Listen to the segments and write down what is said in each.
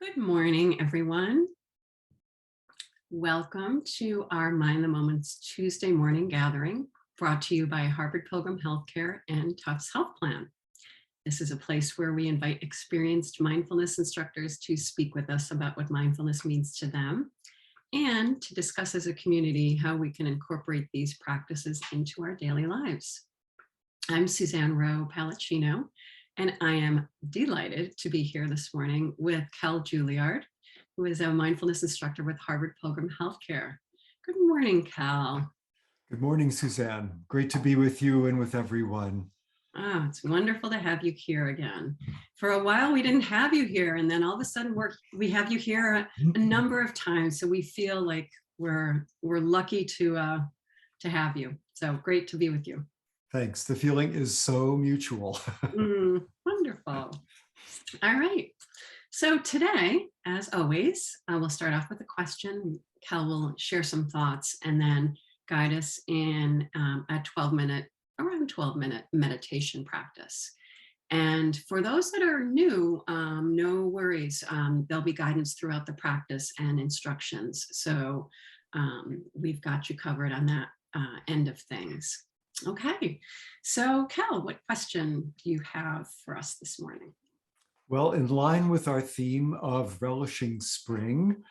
Good morning, everyone. Welcome to our Mind the Moments Tuesday morning gathering, brought to you by Harvard Pilgrim Healthcare and Tufts Health Plan. This is a place where we invite experienced mindfulness instructors to speak with us about what mindfulness means to them and to discuss as a community how we can incorporate these practices into our daily lives. I'm Suzanne Rowe Palacino, and I am delighted to be here this morning with Kell Julliard, who is a mindfulness instructor with Harvard Pilgrim Healthcare. Good morning, Kell. Good morning, Suzanne. Great to be with you and with everyone. Oh, it's wonderful to have you here again. For a while, we didn't have you here, and then all of a sudden we have you here a number of times, so we feel like we're lucky to have you. So great to be with you. Thanks. The feeling is so mutual. Wonderful. All right. So today, as always, we'll start off with a question. Kell will share some thoughts and then guide us in a 12-minute meditation practice. And for those that are new, no worries. There'll be guidance throughout the practice and instructions. So we've got you covered on that end of things. Okay, so Kell, what question do you have for us this morning? Well, in line with our theme of relishing spring,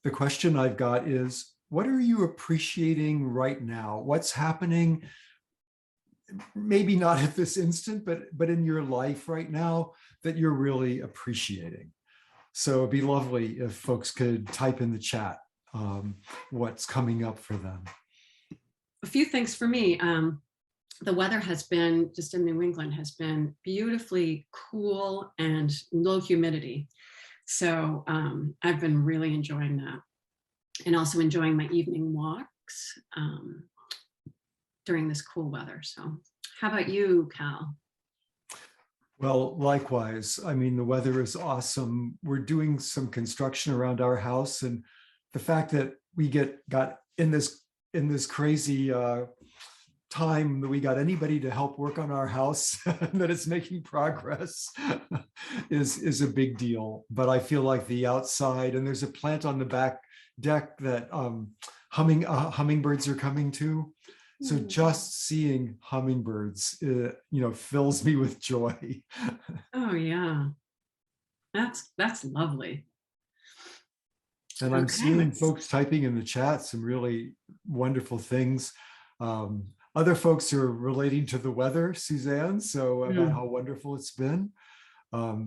the question I've got is, what are you appreciating right now? What's happening, maybe not at this instant, but in your life right now that you're really appreciating? So it'd be lovely if folks could type in the chat what's coming up for them. A few things for me. The weather has been, just in New England, has been beautifully cool and low humidity. So I've been really enjoying that, and also enjoying my evening walks during this cool weather. So how about you, Kell? Well, likewise. I mean, the weather is awesome. We're doing some construction around our house, and the fact that we got in this crazy time that we got anybody to help work on our house that it's making progress is a big deal. But I feel like the outside, and there's a plant on the back deck that hummingbirds are coming to. So just seeing hummingbirds, fills me with joy. Oh yeah, that's lovely. And I'm seeing folks typing in the chat some really wonderful things. Other folks are relating to the weather, Suzanne, so about how wonderful it's been.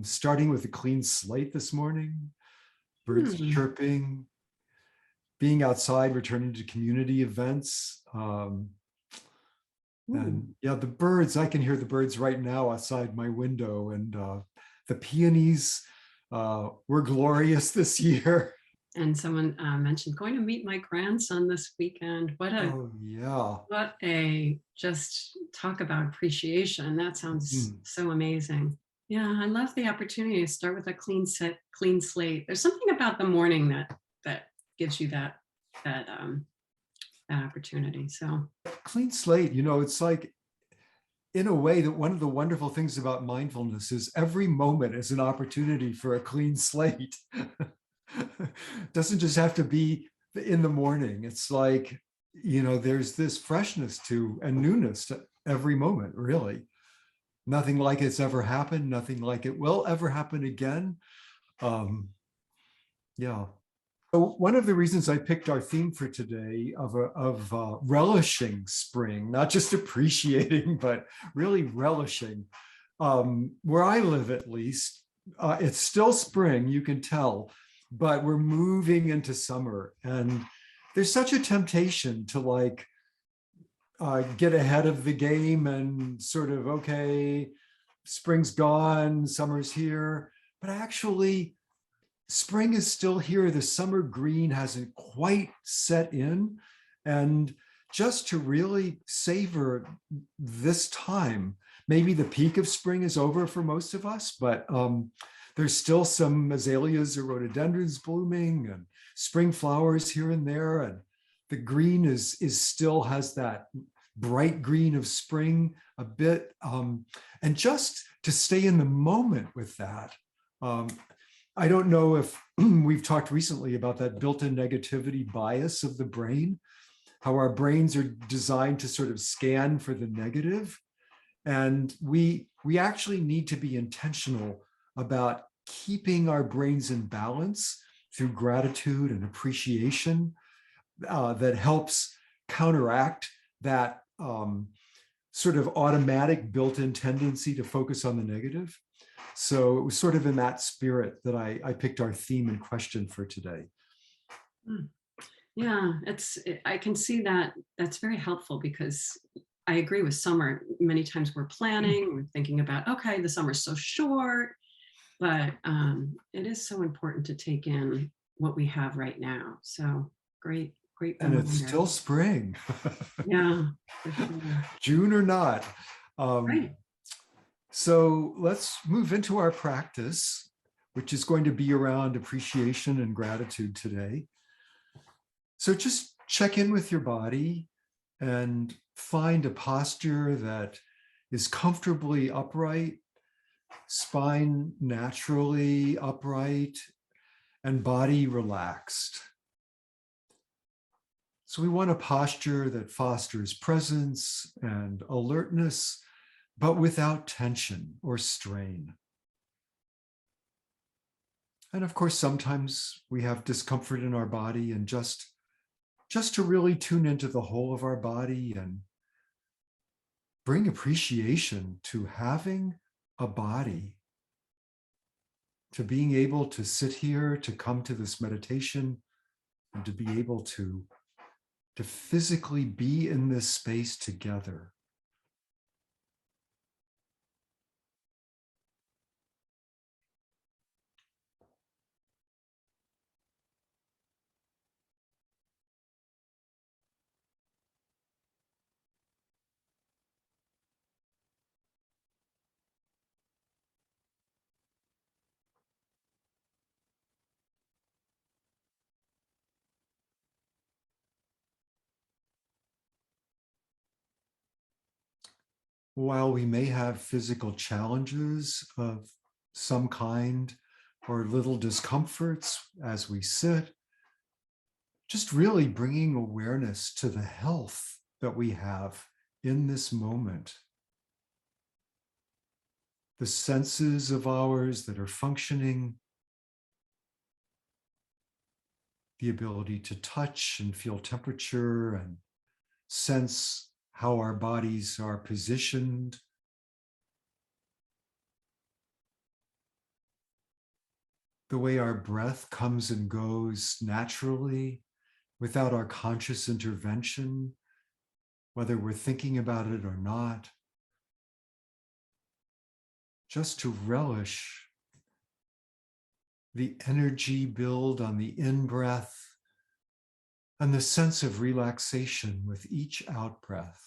Starting with a clean slate this morning, birds chirping, being outside, returning to community events. And yeah, the birds, I can hear the birds right now outside my window, and the peonies were glorious this year. And someone mentioned going to meet my grandson this weekend. What a just talk about appreciation. That sounds so amazing. Yeah, I love the opportunity to start with a clean slate. There's something about the morning that gives you that opportunity. So clean slate, it's like, in a way, that one of the wonderful things about mindfulness is every moment is an opportunity for a clean slate. Doesn't just have to be in the morning. It's like, there's this freshness to and newness to every moment, really. Nothing like it's ever happened, nothing like it will ever happen again. Yeah. So one of the reasons I picked our theme for today of relishing spring, not just appreciating, but really relishing. Where I live, at least, it's still spring, you can tell, but we're moving into summer, and there's such a temptation to get ahead of the game and sort of, okay, spring's gone, summer's here, but actually spring is still here. The summer green hasn't quite set in, and just to really savor this time. Maybe the peak of spring is over for most of us, but there's still some azaleas or rhododendrons blooming and spring flowers here and there. And the green is still has that bright green of spring a bit. And just to stay in the moment with that, I don't know if we've talked recently about that built-in negativity bias of the brain, how our brains are designed to sort of scan for the negative. And we actually need to be intentional about keeping our brains in balance through gratitude and appreciation that helps counteract that sort of automatic built-in tendency to focus on the negative. So it was sort of in that spirit that I picked our theme and question for today. Yeah, I can see that. That's very helpful because I agree with summer. Many times we're planning, we're thinking about, okay, the summer's so short, but it is so important to take in what we have right now. So great And it's reminder. still spring. Yeah, for sure. June or not. Right. So let's move into our practice, which is going to be around appreciation and gratitude today. So just check in with your body and find a posture that is comfortably upright, spine naturally upright, and body relaxed. So we want a posture that fosters presence and alertness, but without tension or strain. And of course, sometimes we have discomfort in our body, and just to really tune into the whole of our body and bring appreciation to having a body, to being able to sit here, to come to this meditation, and to be able to physically be in this space together. While we may have physical challenges of some kind or little discomforts as we sit, just really bringing awareness to the health that we have in this moment. The senses of ours that are functioning, the ability to touch and feel temperature and sense how our bodies are positioned. The way our breath comes and goes naturally without our conscious intervention, whether we're thinking about it or not. Just to relish the energy build on the in-breath and the sense of relaxation with each out-breath.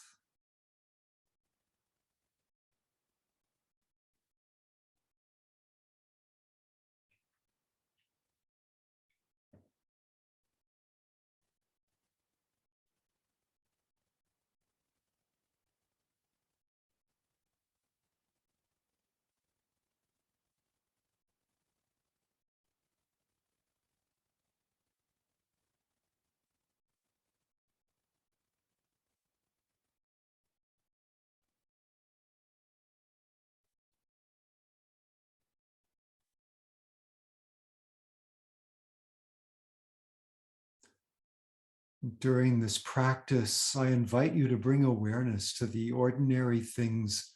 During this practice, I invite you to bring awareness to the ordinary things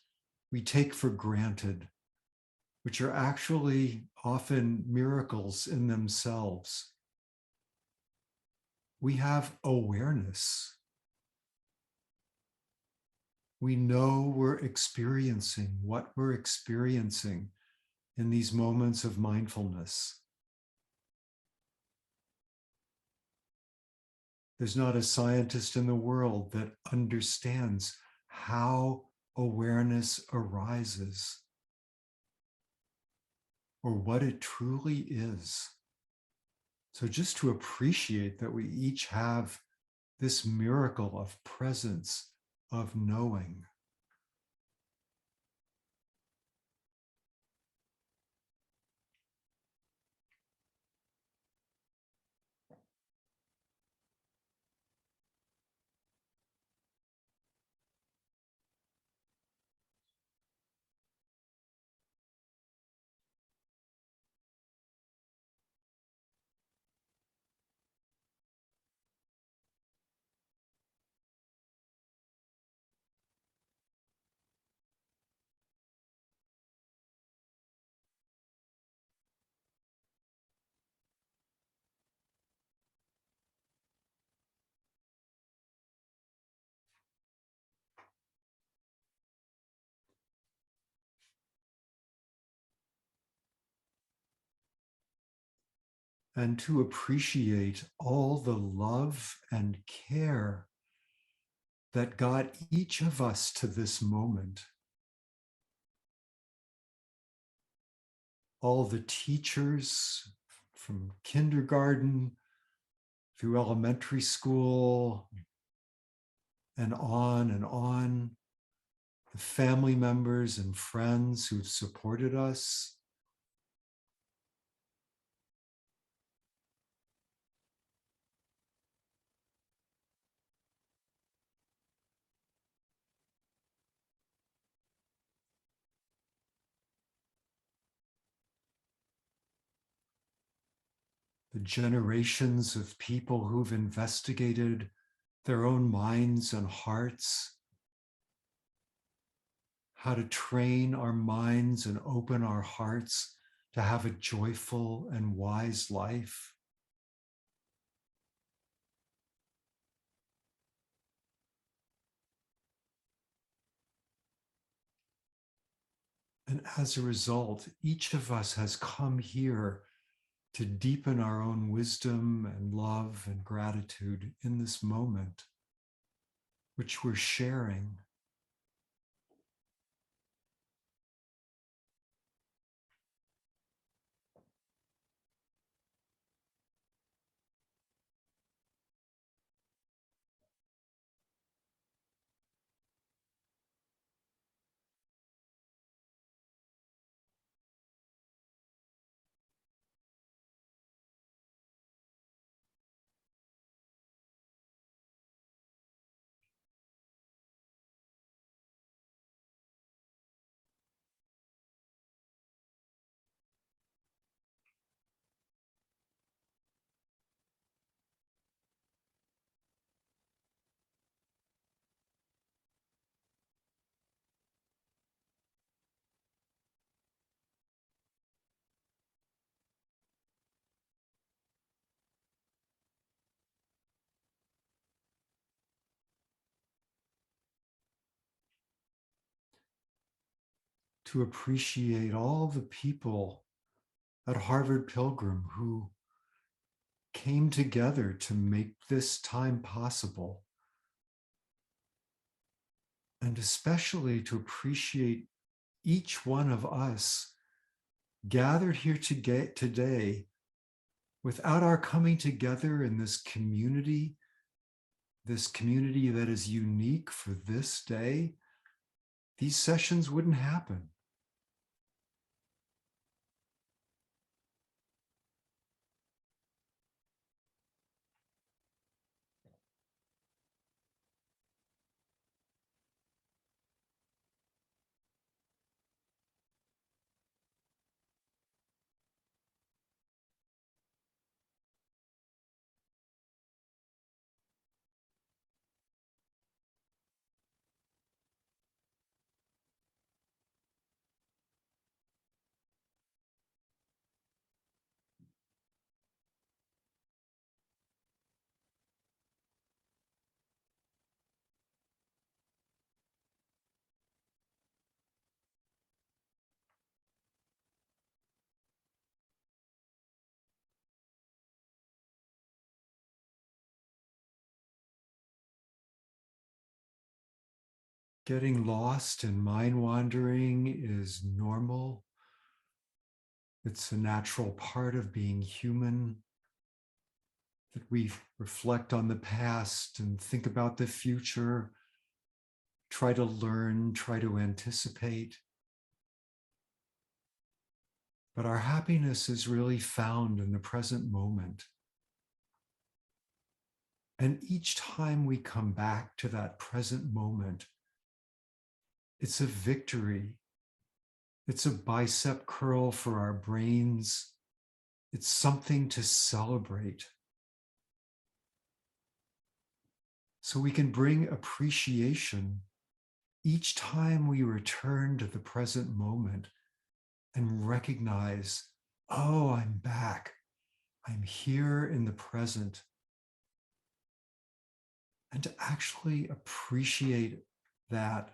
we take for granted, which are actually often miracles in themselves. We have awareness. We know we're experiencing what we're experiencing in these moments of mindfulness. There's not a scientist in the world that understands how awareness arises or what it truly is. So just to appreciate that we each have this miracle of presence, of knowing. and to appreciate all the love and care that got each of us to this moment. All the teachers from kindergarten through elementary school and on, the family members and friends who've supported us, the generations of people who've investigated their own minds and hearts, how to train our minds and open our hearts to have a joyful and wise life. And as a result, each of us has come here to deepen our own wisdom and love and gratitude in this moment, which we're sharing. To appreciate all the people at Harvard Pilgrim who came together to make this time possible. And especially to appreciate each one of us gathered here today without our coming together in this community that is unique for this day, these sessions wouldn't happen. Getting lost in mind wandering is normal. It's a natural part of being human, that we reflect on the past and think about the future, try to learn, try to anticipate. But our happiness is really found in the present moment. And each time we come back to that present moment, it's a victory. It's a bicep curl for our brains. It's something to celebrate. So we can bring appreciation each time we return to the present moment and recognize, oh, I'm back. I'm here in the present. And to actually appreciate that.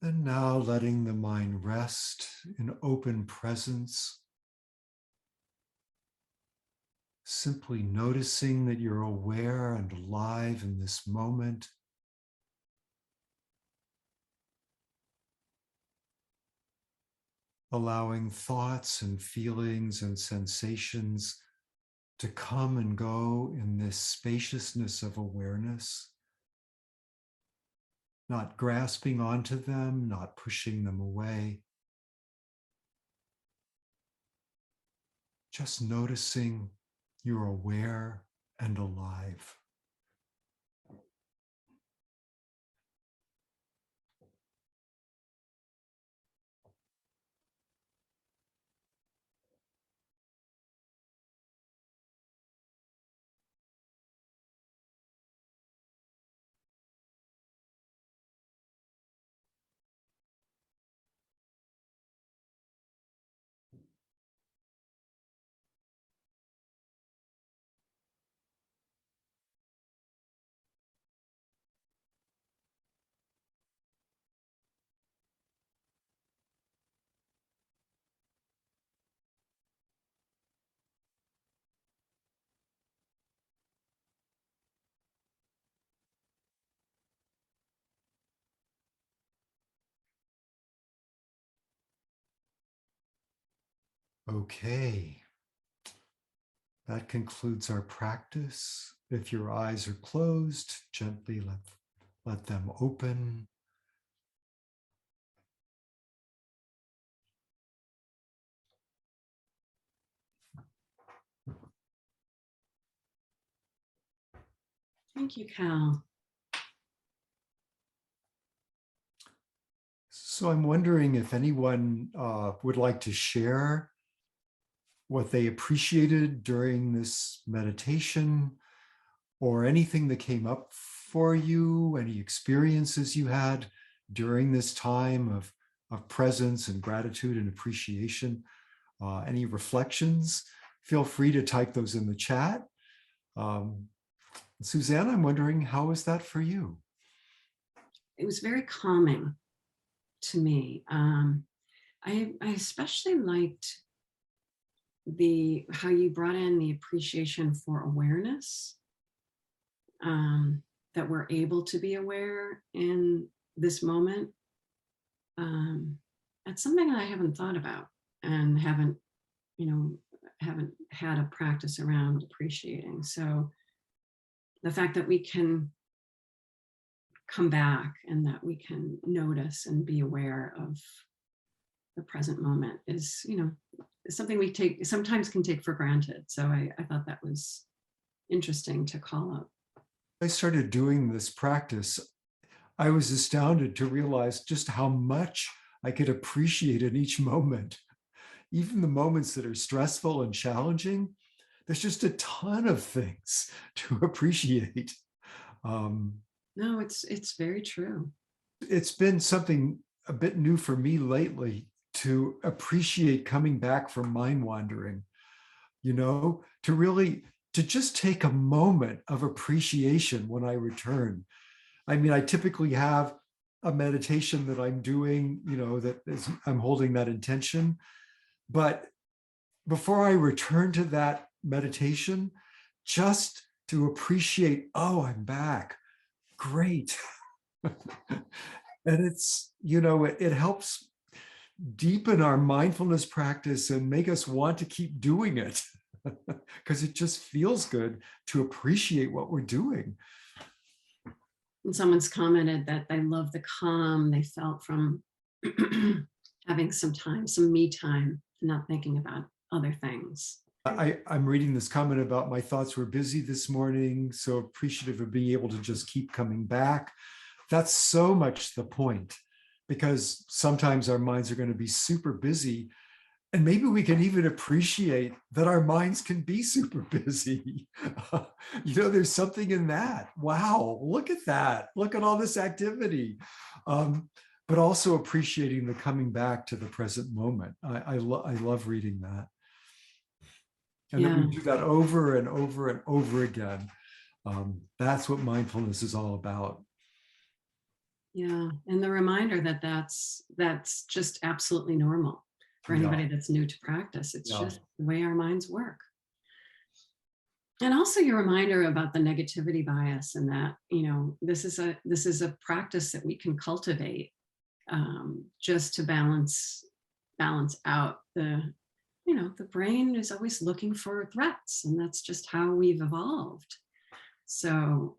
And now letting the mind rest in open presence, simply noticing that you're aware and alive in this moment. Allowing thoughts and feelings and sensations to come and go in this spaciousness of awareness, not grasping onto them, not pushing them away, just noticing you're aware and alive. Okay, that concludes our practice. If your eyes are closed, gently let them open. Thank you, Cal. So I'm wondering if anyone would like to share what they appreciated during this meditation, or anything that came up for you, any experiences you had during this time of presence and gratitude and appreciation, any reflections. Feel free to type those in the chat. Suzanne, I'm wondering, how was that for you? It was very calming to me. I especially liked how you brought in the appreciation for awareness, that we're able to be aware in this moment. That's something I haven't thought about and haven't had a practice around appreciating. So the fact that we can come back and that we can notice and be aware of the present moment is something we sometimes can take for granted. So I thought that was interesting to call up. I started doing this practice, I was astounded to realize just how much I could appreciate in each moment. Even the moments that are stressful and challenging, there's just a ton of things to appreciate. No, it's very true. It's been something a bit new for me lately to appreciate coming back from mind wandering, to just take a moment of appreciation when I return. I mean, I typically have a meditation that I'm doing, I'm holding that intention. But before I return to that meditation, just to appreciate, oh, I'm back. Great. And it helps deepen our mindfulness practice and make us want to keep doing it because it just feels good to appreciate what we're doing. And someone's commented that they love the calm they felt from having some me time, not thinking about other things. I'm reading this comment about my thoughts were busy this morning, so appreciative of being able to just keep coming back. That's so much the point, because sometimes our minds are going to be super busy, and maybe we can even appreciate that our minds can be super busy. There's something in that. Wow, look at that. Look at all this activity. But also appreciating the coming back to the present moment. I love reading that. And then we do that over and over and over again. That's what mindfulness is all about. Yeah. And the reminder that that's just absolutely normal for Yeah, anybody that's new to practice. It's yeah. just the way our minds work. And also your reminder about the negativity bias, and that, this is a practice that we can cultivate, just to balance out the brain is always looking for threats, and that's just how we've evolved. So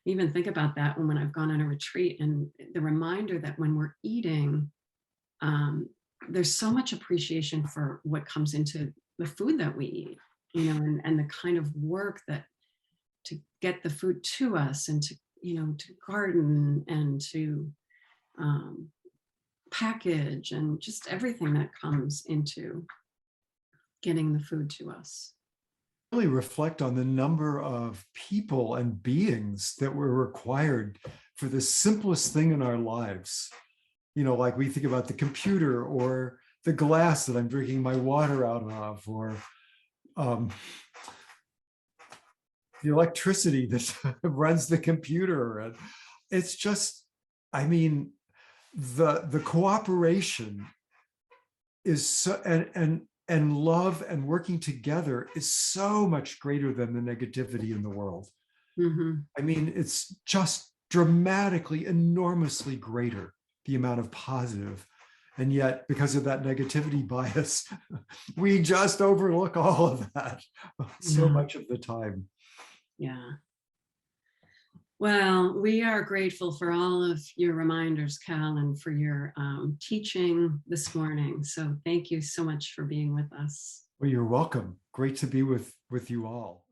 even think about that when I've gone on a retreat, and the reminder that when we're eating, um, there's so much appreciation for what comes into the food that we eat, and the kind of work that to get the food to us, and to garden, and to um, package, and just everything that comes into getting the food to us. Really reflect on the number of people and beings that were required for the simplest thing in our lives. Like we think about the computer or the glass that I'm drinking my water out of, or um, the electricity that runs the computer. And it's just, I mean, the cooperation is so, and love and working together is so much greater than the negativity in the world. Hmm. I mean, it's just dramatically, enormously greater, the amount of positive. And yet, because of that negativity bias, we just overlook all of that so Yeah, much of the time. yeah. Well, we are grateful for all of your reminders, Cal, and for your teaching this morning. So thank you so much for being with us. Well, you're welcome. Great to be with you all.